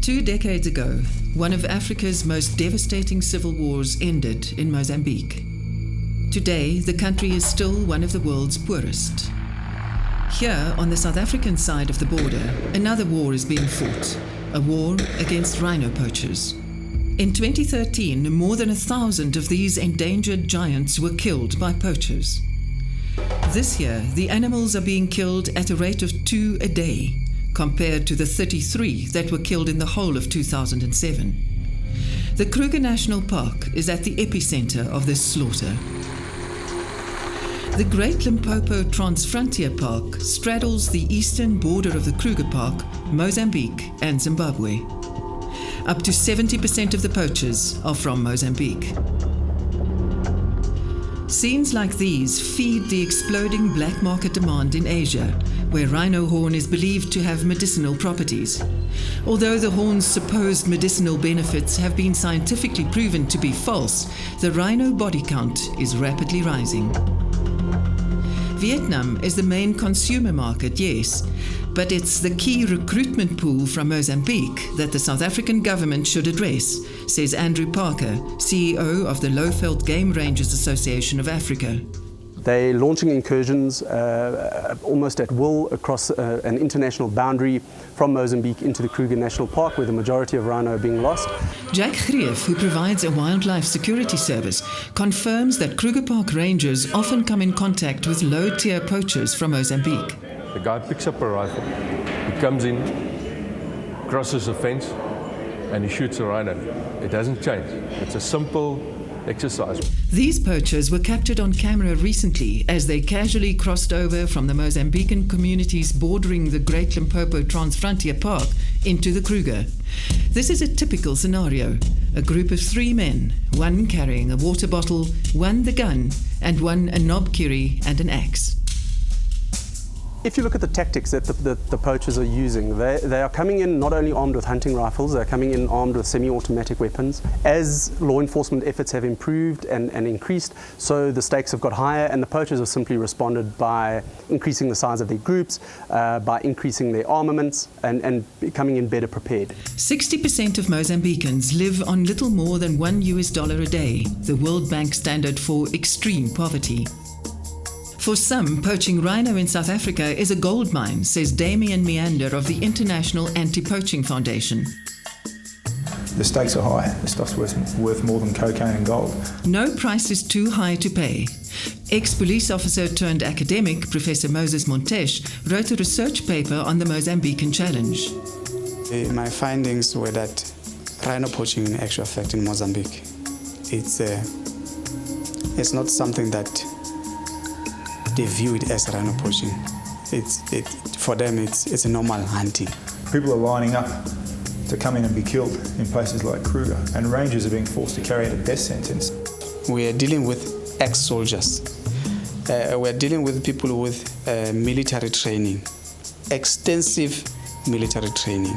2 decades ago, one of Africa's most devastating civil wars ended in Mozambique. Today, the country is still one of the world's poorest. Here, on the South African side of the border, another war is being fought, a war against rhino poachers. In 2013, more than 1,000 of these endangered giants were killed by poachers. This year, the animals are being killed at a rate of 2 a day, compared to the 33 that were killed in the whole of 2007. The Kruger National Park is at the epicenter of this slaughter. The Great Limpopo Transfrontier Park straddles the eastern border of the Kruger Park, Mozambique and Zimbabwe. Up to 70% of the poachers are from Mozambique. Scenes like these feed the exploding black market demand in Asia, where rhino horn is believed to have medicinal properties. Although the horn's supposed medicinal benefits have been scientifically proven to be false, the rhino body count is rapidly rising. Vietnam is the main consumer market, yes, but it's the key recruitment pool from Mozambique that the South African government should address, says Andrew Parker, CEO of the Lowveld Game Rangers Association of Africa. They're launching incursions almost at will across an international boundary from Mozambique into the Kruger National Park, where the majority of rhino are being lost. Jack Greef, who provides a wildlife security service, confirms that Kruger Park rangers often come in contact with low-tier poachers from Mozambique. The guy picks up a rifle, he comes in, crosses a fence, and he shoots a rhino. It doesn't change. It's a simple exercise. These poachers were captured on camera recently as they casually crossed over from the Mozambican communities bordering the Great Limpopo Transfrontier Park into the Kruger. This is a typical scenario. A group of 3 men, one carrying a water bottle, one the gun, and one a knobkerrie and an axe. If you look at the tactics that the poachers are using, they are coming in not only armed with hunting rifles, they're coming in armed with semi-automatic weapons. As law enforcement efforts have improved and increased, so the stakes have got higher, and the poachers have simply responded by increasing the size of their groups, by increasing their armaments, and coming in better prepared. 60% of Mozambicans live on little more than $1 a day, the World Bank standard for extreme poverty. For some, poaching rhino in South Africa is a gold mine, says Damien Meander of the International Anti-Poaching Foundation. The stakes are high. The stuff's worth more than cocaine and gold. No price is too high to pay. Ex-police officer turned academic, Professor Moses Montesh, wrote a research paper on the Mozambican challenge. My findings were that rhino poaching in actual fact in Mozambique, it's not something that they view it as rhino poaching. For them, it's a normal hunting. People are lining up to come in and be killed in places like Kruger, and rangers are being forced to carry out a death sentence. We are dealing with ex-soldiers. We're dealing with people with military training, extensive military training.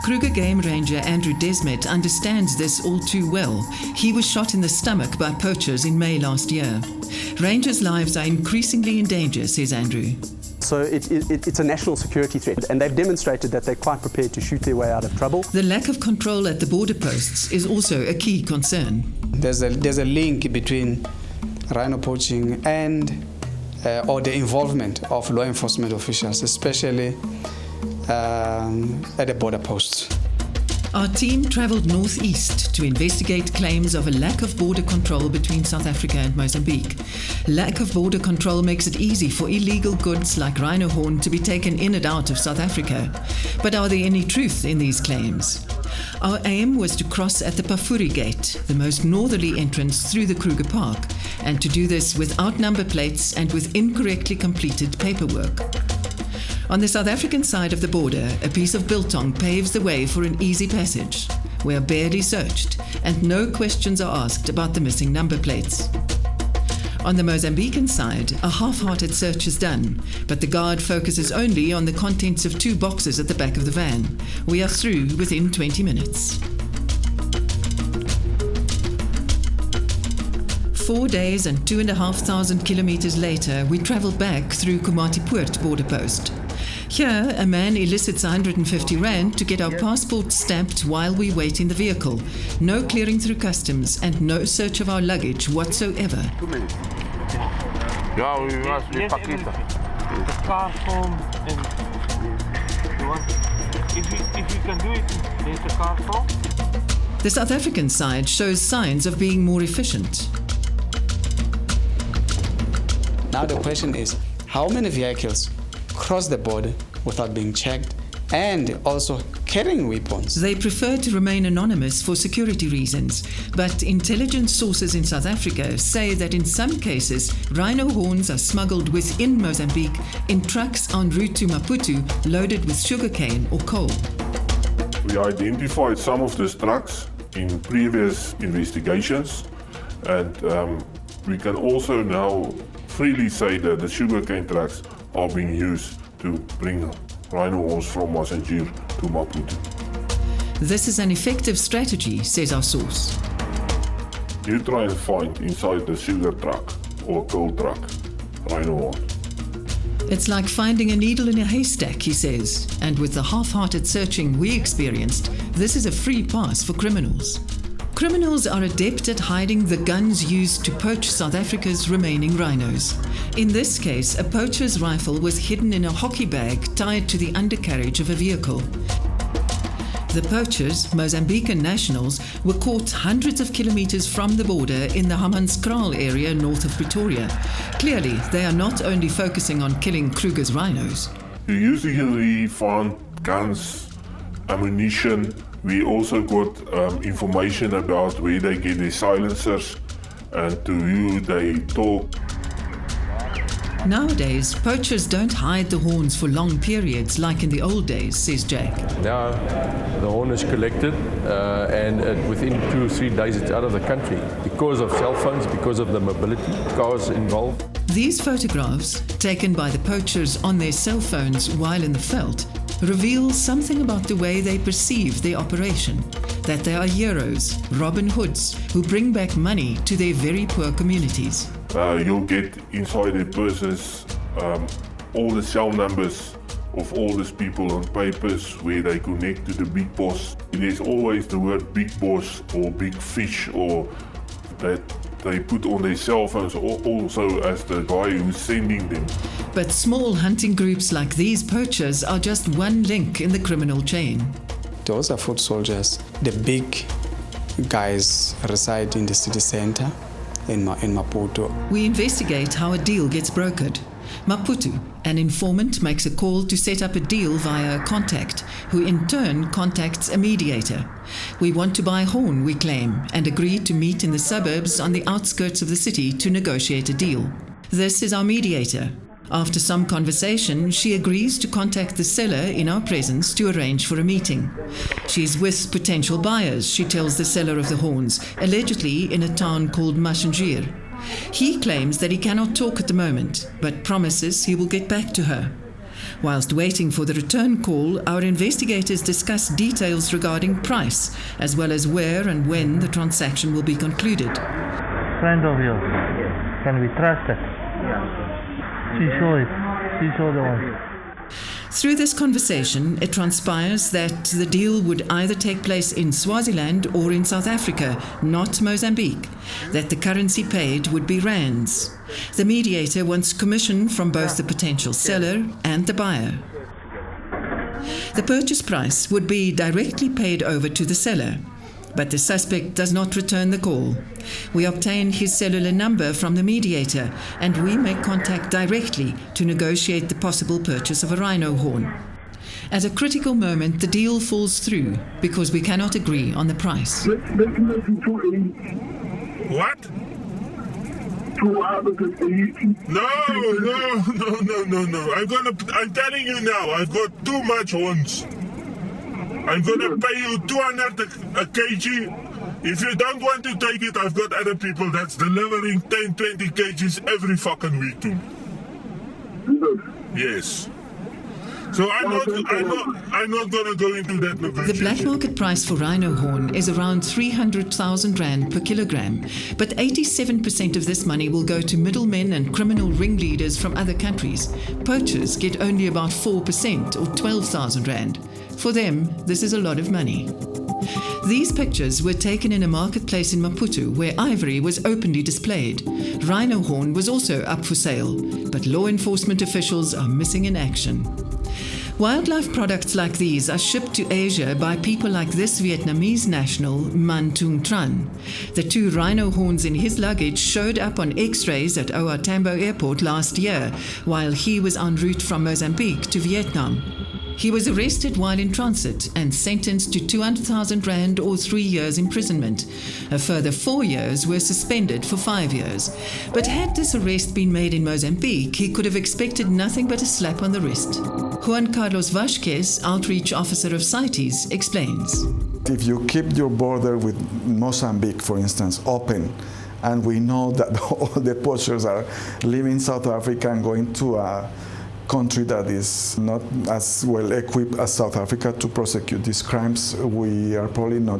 Kruger Game Ranger Andrew Desmet understands this all too well. He was shot in the stomach by poachers in May last year. Rangers' lives are increasingly in danger, says Andrew. So it's a national security threat, and they've demonstrated that they're quite prepared to shoot their way out of trouble. The lack of control at the border posts is also a key concern. There's a link between rhino poaching and or the involvement of law enforcement officials, especially at the border posts. Our team travelled northeast to investigate claims of a lack of border control between South Africa and Mozambique. Lack of border control makes it easy for illegal goods like rhino horn to be taken in and out of South Africa. But are there any truth in these claims? Our aim was to cross at the Pafuri Gate, the most northerly entrance through the Kruger Park, and to do this without number plates and with incorrectly completed paperwork. On the South African side of the border, a piece of biltong paves the way for an easy passage. We are barely searched, and no questions are asked about the missing number plates. On the Mozambican side, a half-hearted search is done, but the guard focuses only on the contents of 2 boxes at the back of the van. We are through within 20 minutes. 4 days and 2,500 kilometers later, we travel back through Komatipoort border post. Here, a man elicits 150 rand to get our passports stamped while we wait in the vehicle. No clearing through customs and no search of our luggage whatsoever. 2 minutes. Yeah, we must be Pakita. The car form and you want, if you can do it, there's the car form. The South African side shows signs of being more efficient. Now the question is, how many vehicles cross the border without being checked and also carrying weapons? They prefer to remain anonymous for security reasons, but intelligence sources in South Africa say that in some cases, rhino horns are smuggled within Mozambique in trucks en route to Maputo loaded with sugarcane or coal. We identified some of these trucks in previous investigations, and we can also now freely say that the sugarcane trucks are being used to bring rhino horns from Mozambique to Maputo. This is an effective strategy, says our source. You try and find inside the sugar truck or coal truck rhino horn. It's like finding a needle in a haystack, he says, and with the half-hearted searching we experienced, this is a free pass for criminals. Criminals are adept at hiding the guns used to poach South Africa's remaining rhinos. In this case, a poacher's rifle was hidden in a hockey bag tied to the undercarriage of a vehicle. The poachers, Mozambican nationals, were caught hundreds of kilometers from the border in the Hammanskraal area north of Pretoria. Clearly, they are not only focusing on killing Kruger's rhinos. You usually find guns, ammunition. We also got information about where they get their silencers and to who they talk. Nowadays, poachers don't hide the horns for long periods like in the old days, says Jack. Now the horn is collected and within 2 or 3 days it's out of the country because of cell phones, because of the mobility, cars involved. These photographs, taken by the poachers on their cell phones while in the veld, reveal something about the way they perceive their operation, that they are heroes, Robin Hoods, who bring back money to their very poor communities. You'll get inside a person's all the cell numbers of all these people on papers where they connect to the big boss. There's always the word big boss or big fish or that they put on their cell phones also as the guy who's sending them. But small hunting groups like these poachers are just one link in the criminal chain. Those are foot soldiers. The big guys reside in the city center in Maputo. We investigate how a deal gets brokered. Maputo, an informant, makes a call to set up a deal via a contact, who in turn contacts a mediator. We want to buy horn, we claim, and agree to meet in the suburbs on the outskirts of the city to negotiate a deal. This is our mediator. After some conversation, she agrees to contact the seller in our presence to arrange for a meeting. She's with potential buyers, she tells the seller of the horns, allegedly in a town called Mozambique. He claims that he cannot talk at the moment, but promises he will get back to her. Whilst waiting for the return call, our investigators discuss details regarding price, as well as where and when the transaction will be concluded. Friend of yours. Can we trust it? Yeah. She saw the one. Through this conversation, it transpires that the deal would either take place in Swaziland or in South Africa, not Mozambique, that the currency paid would be rands. The mediator wants commission from both the potential seller and the buyer. The purchase price would be directly paid over to the seller, but the suspect does not return the call. We obtain his cellular number from the mediator and we make contact directly to negotiate the possible purchase of a rhino horn. At a critical moment, the deal falls through because we cannot agree on the price. What? No. I'm telling you now, I've got too much horns. I'm gonna pay you 200 a kg. If you don't want to take it, I've got other people that's delivering 10, 20 kgs every fucking week too. Yes. So I'm not going to go into that negotiation. The black market price for rhino horn is around 300,000 rand per kilogram, but 87% of this money will go to middlemen and criminal ringleaders from other countries. Poachers get only about 4% or 12,000 rand. For them, this is a lot of money. These pictures were taken in a marketplace in Maputo where ivory was openly displayed. Rhino horn was also up for sale, but law enforcement officials are missing in action. Wildlife products like these are shipped to Asia by people like this Vietnamese national, Man Tung Tran. The 2 rhino horns in his luggage showed up on X-rays at OR Tambo Airport last year while he was en route from Mozambique to Vietnam. He was arrested while in transit and sentenced to 200,000 rand or 3 years imprisonment. A further 4 years were suspended for 5 years. But had this arrest been made in Mozambique, he could have expected nothing but a slap on the wrist. Juan Carlos Vasquez, outreach officer of CITES, explains. If you keep your border with Mozambique, for instance, open, and we know that all the poachers are leaving South Africa and going to a country that is not as well equipped as South Africa to prosecute these crimes, we are probably not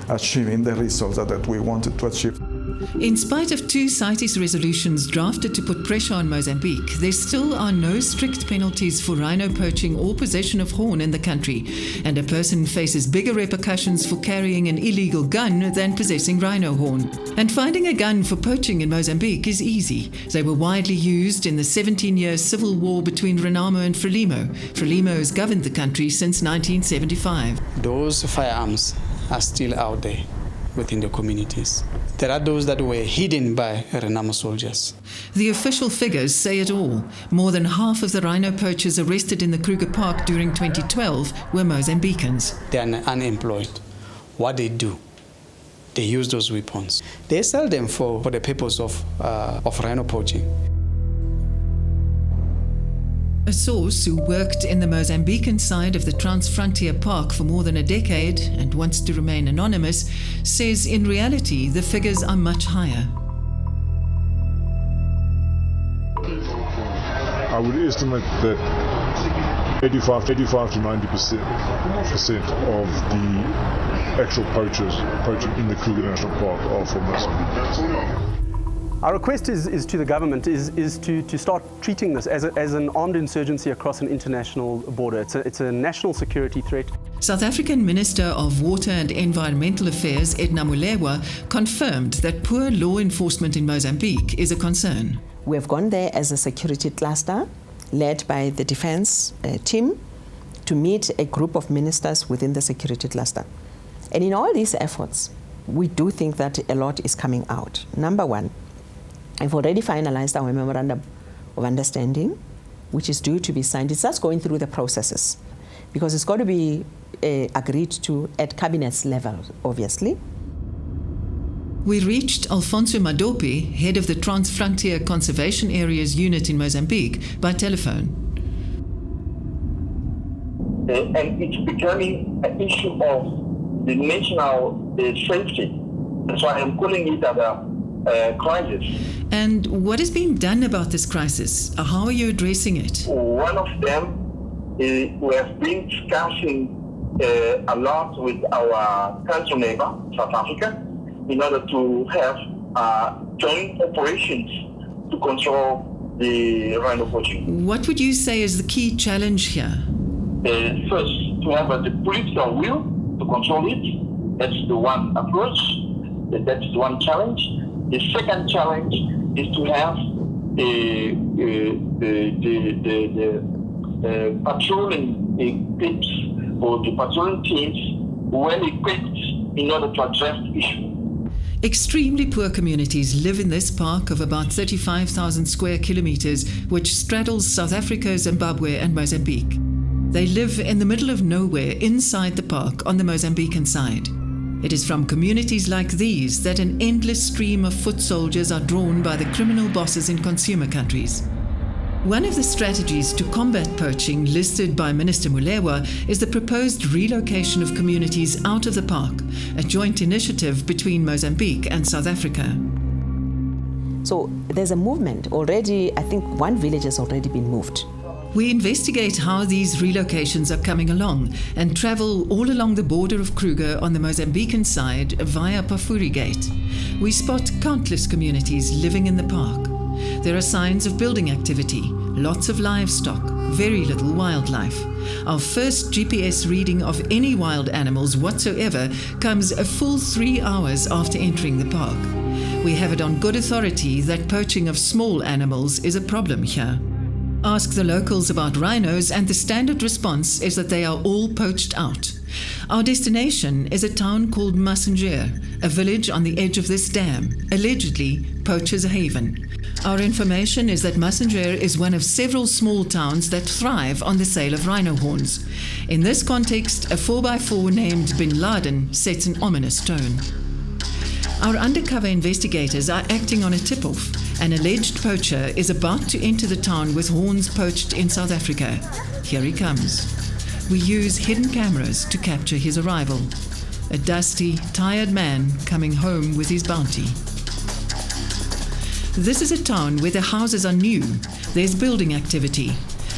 achieving the results that we wanted to achieve. In spite of 2 CITES resolutions drafted to put pressure on Mozambique, there still are no strict penalties for rhino poaching or possession of horn in the country, and a person faces bigger repercussions for carrying an illegal gun than possessing rhino horn. And finding a gun for poaching in Mozambique is easy. They were widely used in the 17-year civil war between Renamo and Frelimo. Frelimo has governed the country since 1975. Those firearms are still out there within the communities. There are those that were hidden by Renamo soldiers. The official figures say it all. More than half of the rhino poachers arrested in the Kruger Park during 2012 were Mozambicans. They are unemployed. What they do, they use those weapons. They sell them for the purpose of rhino poaching. A source who worked in the Mozambican side of the Transfrontier Park for more than a decade and wants to remain anonymous says in reality the figures are much higher. I would estimate that 85 to 90% of the actual poachers poaching in the Kruger National Park are from Mozambique. Our request is to the government is to start treating this as an armed insurgency across an international border. It's a national security threat. South African Minister of Water and Environmental Affairs, Edna Molewa, confirmed that poor law enforcement in Mozambique is a concern. We have gone there as a security cluster led by the defense team to meet a group of ministers within the security cluster. And in all these efforts, we do think that a lot is coming out. Number one, I've already finalized our memorandum of understanding, which is due to be signed. It's just going through the processes because it's got to be agreed to at cabinet's level, obviously. We reached Alfonso Madopi, head of the Transfrontier Conservation Areas Unit in Mozambique, by telephone. And it's becoming an issue of the national safety. That's why I'm calling it a crisis. And what is being done about this crisis? How are you addressing it? One of them, we have been discussing a lot with our country neighbor, South Africa, in order to have joint operations to control the rhino poaching. What would you say is the key challenge here? First, to have the political will to control it. That's the one approach. That's the one challenge. The second challenge is to have the patrolling equips or the patrolling teams well equipped in order to address the issue. Extremely poor communities live in this park of about 35,000 square kilometers, which straddles South Africa, Zimbabwe and Mozambique. They live in the middle of nowhere inside the park on the Mozambican side. It is from communities like these that an endless stream of foot soldiers are drawn by the criminal bosses in consumer countries. One of the strategies to combat poaching listed by Minister Molewa is the proposed relocation of communities out of the park, a joint initiative between Mozambique and South Africa. So there's a movement already. I think one village has already been moved We investigate how these relocations are coming along and travel all along the border of Kruger on the Mozambican side via Pafuri Gate. We spot countless communities living in the park. There are signs of building activity, lots of livestock, very little wildlife. Our first GPS reading of any wild animals whatsoever comes a full 3 hours after entering the park. We have it on good authority that poaching of small animals is a problem here. Ask the locals about rhinos and the standard response is that they are all poached out. Our destination is a town called Massenger, a village on the edge of this dam, allegedly poachers' haven. Our information is that Massenger is one of several small towns that thrive on the sale of rhino horns. In this context, a 4x4 named Bin Laden sets an ominous tone. Our undercover investigators are acting on a tip-off. An alleged poacher is about to enter the town with horns poached in South Africa. Here he comes. We use hidden cameras to capture his arrival. A dusty, tired man coming home with his bounty. This is a town where the houses are new. There's building activity.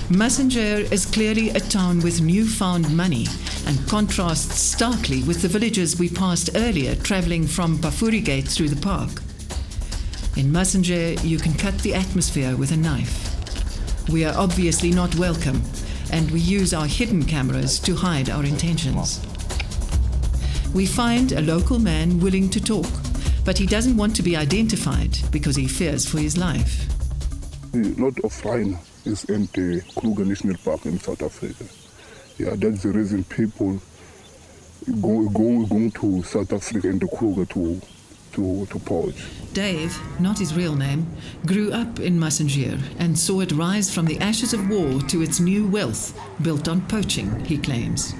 Massenger is clearly a town with newfound money and contrasts starkly with the villages we passed earlier travelling from Pafuri Gate through the park. In Massenger, you can cut the atmosphere with a knife. We are obviously not welcome, and we use our hidden cameras to hide our intentions. We find a local man willing to talk, but he doesn't want to be identified because he fears for his life. A lot of rhino is in the Kruger National Park in South Africa. Yeah, that's the reason people go to South Africa and the Kruger to poach. Dave, not his real name, grew up in Massenger and saw it rise from the ashes of war to its new wealth built on poaching, he claims.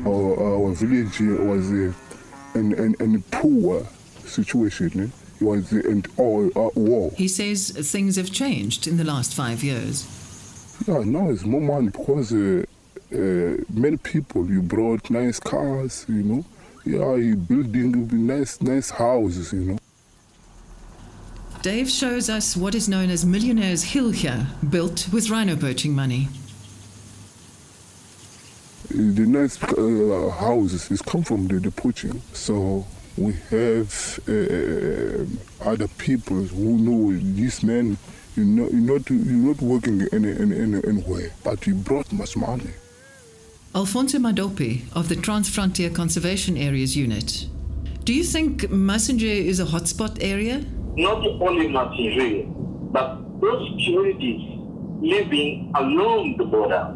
Our village was in a poor situation. It was in war. He says things have changed in the last 5 years. Yeah, now it's more money because many people, you brought nice cars, you know. Yeah, you building nice houses, you know. Dave shows us what is known as Millionaire's Hill here, built with rhino poaching money. The nice houses is come from the poaching. So we have other people who know this man, you're not working anywhere, but you brought much money. Alfonso Madope of the Trans-Frontier Conservation Areas Unit. Do you think Massenger is a hotspot area? Not only Massenger, but those communities living along the border.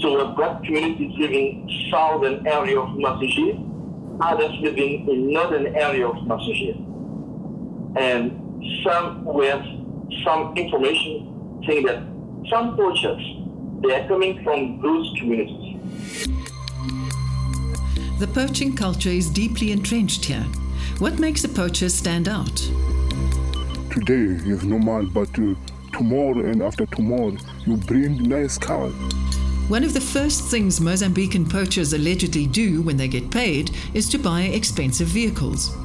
So we've got communities living southern area of Massenger, others living in northern area of Massenger. And we have some information saying that some poachers, they are coming from those communities. The poaching culture is deeply entrenched here. What makes a poacher stand out? Today is normal, but tomorrow and after tomorrow, you bring nice cars. One of the first things Mozambican poachers allegedly do when they get paid is to buy expensive vehicles.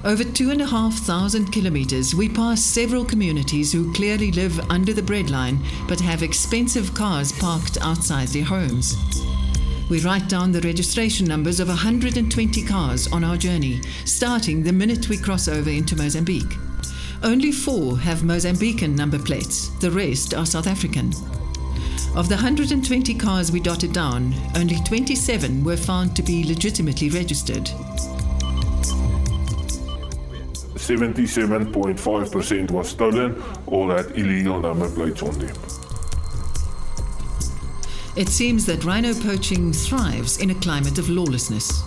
Over 2,500 kilometers, we pass several communities who clearly live under the breadline but have expensive cars parked outside their homes. We write down the registration numbers of 120 cars on our journey, starting the minute we cross over into Mozambique. Only 4 have Mozambican number plates, the rest are South African. Of the 120 cars we dotted down, only 27 were found to be legitimately registered. 77.5% was stolen or had illegal number plates on them. It seems that rhino poaching thrives in a climate of lawlessness.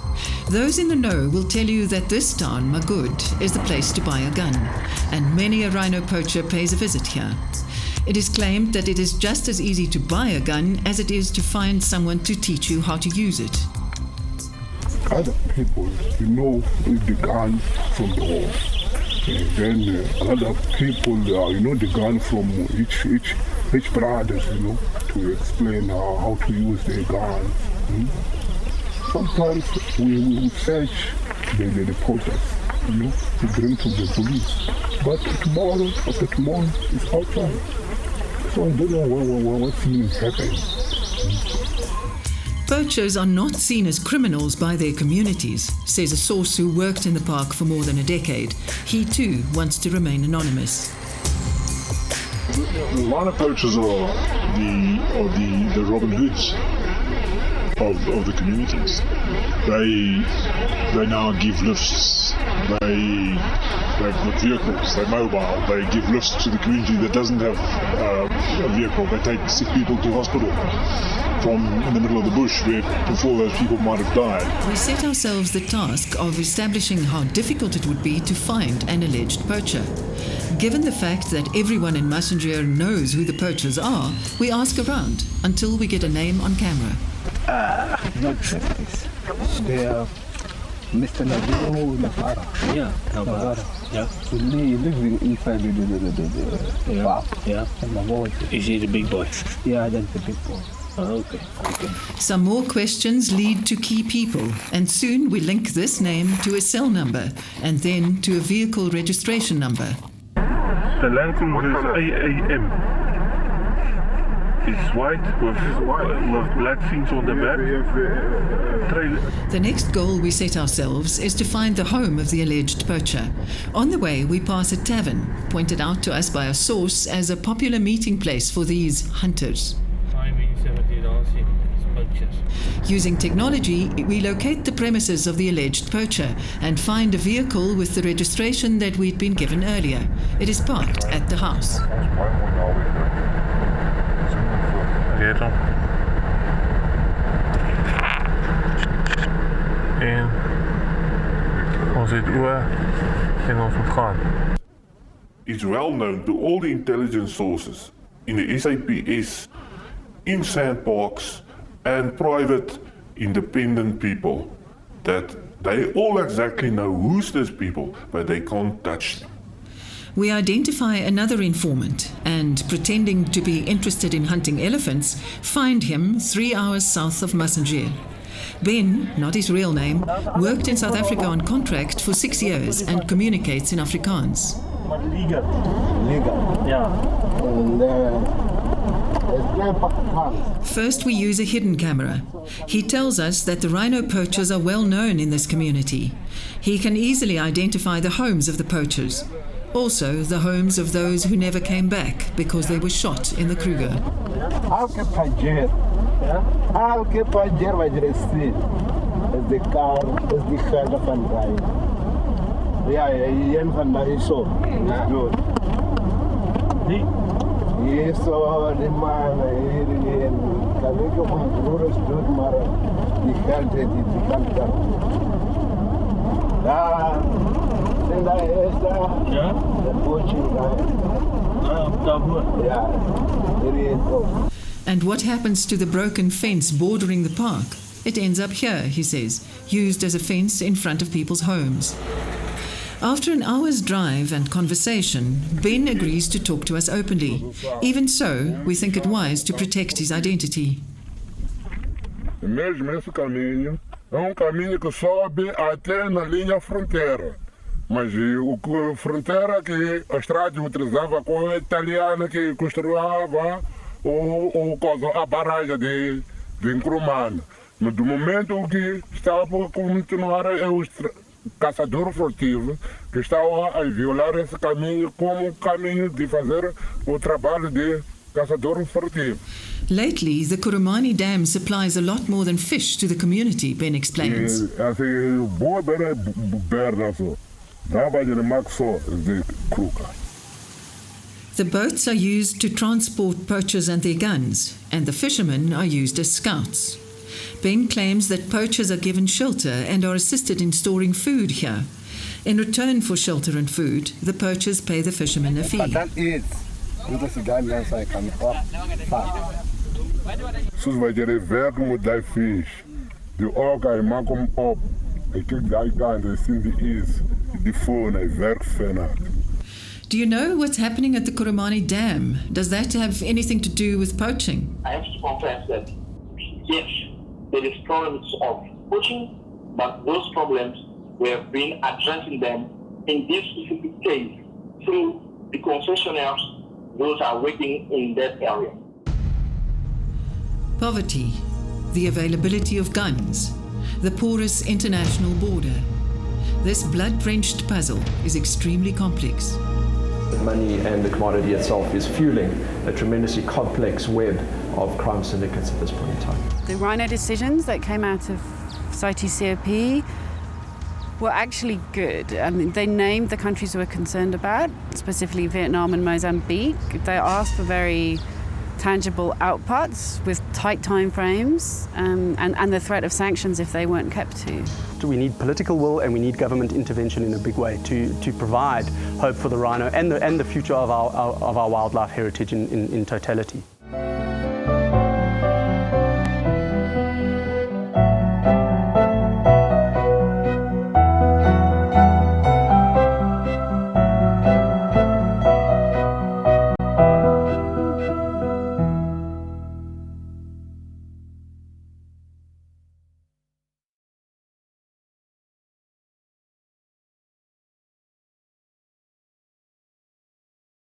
Those in the know will tell you that this town, Magud, is the place to buy a gun, and many a rhino poacher pays a visit here. It is claimed that it is just as easy to buy a gun as it is to find someone to teach you how to use it. Other people, you know the gun from the horse. And then other people, you know the gun from each brothers, you know, to explain how to use their gun. Sometimes we search the poachers, you know, to bring to the police. But tomorrow, after tomorrow, it's outside. So I don't know what's really happening. Poachers are not seen as criminals by their communities, says a source who worked in the park for more than a decade. He too wants to remain anonymous. The Rhino poachers are the Robin Hoods of the communities. They now give lifts. They've got vehicles. They're mobile. They give lifts to the community that doesn't have a vehicle. They take sick people to hospital from in the middle of the bush where before those people might have died. We set ourselves the task of establishing how difficult it would be to find an alleged poacher. Given the fact that everyone in Massengier knows who the poachers are, we ask around until we get a name on camera. Not this. They are Mr. Navarro Navara. Yeah, Navara. Yeah. He lives inside the park. Yeah. Is he the big boy? Yeah, that's the big boy. Oh, okay. Some more questions lead to key people, and soon we link this name to a cell number and then to a vehicle registration number. The license is AAM. It's white with black things on the back. The next goal we set ourselves is to find the home of the alleged poacher. On the way, we pass a tavern, pointed out to us by a source as a popular meeting place for these hunters. Using technology, we locate the premises of the alleged poacher and find a vehicle with the registration that we'd been given earlier. It is parked at the house. En ons het oor en ons moet gaan. It's well known to all the intelligence sources in the SAPS, in sandparks and private independent people that they all exactly know who's these people, but they can't touch them. We identify another informant and, pretending to be interested in hunting elephants, find him 3 hours south of Massengier. Ben, not his real name, worked in South Africa on contract for 6 years and communicates in Afrikaans. Legal. Yeah. First, we use a hidden camera. He tells us that the rhino poachers are well known in this community. He can easily identify the homes of the poachers. Also, the homes of those who never came back because they were shot in the Kruger. And what happens to the broken fence bordering the park? It ends up here, he says, used as a fence in front of people's homes. After an hour's drive and conversation, Ben agrees to talk to us openly. Even so, we think it wise to protect his identity. Mesmo esse caminho é caminho que sobe até na linha fronteira. Mas a fronteira que a estrada utilizava com a italiana que construía a barragem de Nkrumah. Mas do momento que estava a continuar é o caçador furtivo que estava a violar esse caminho como caminho de fazer o trabalho de caçador furtivo. Lately, the Kurumani Dam supplies a lot more than fish to the community, Ben explains. The boats are used to transport poachers and their guns, and the fishermen are used as scouts. Ben claims that poachers are given shelter and are assisted in storing food here. In return for shelter and food, the poachers pay the fishermen a fee. Soos wat jy werk moet jy vis. Die ook hy maak hom op. Ek kyk daai kant, hy sien die is die foon, hy werk vinnig. Do you know what's happening at the Kurumani Dam? Does that have anything to do with poaching? I have to confess that yes, there is problems of poaching, but those problems we have been addressing them in this specific case through the concessionaires those are working in that area. Poverty, the availability of guns, the porous international border. This blood-drenched puzzle is extremely complex. Money and the commodity itself is fueling a tremendously complex web of crime syndicates at this point in time. The Rhino decisions that came out of CITES-COP were actually good. I mean, they named the countries we were concerned about, specifically Vietnam and Mozambique. They asked for very tangible outputs with tight time frames and the threat of sanctions if they weren't kept to. We need political will and we need government intervention in a big way to provide hope for the rhino and the future of our wildlife heritage in totality.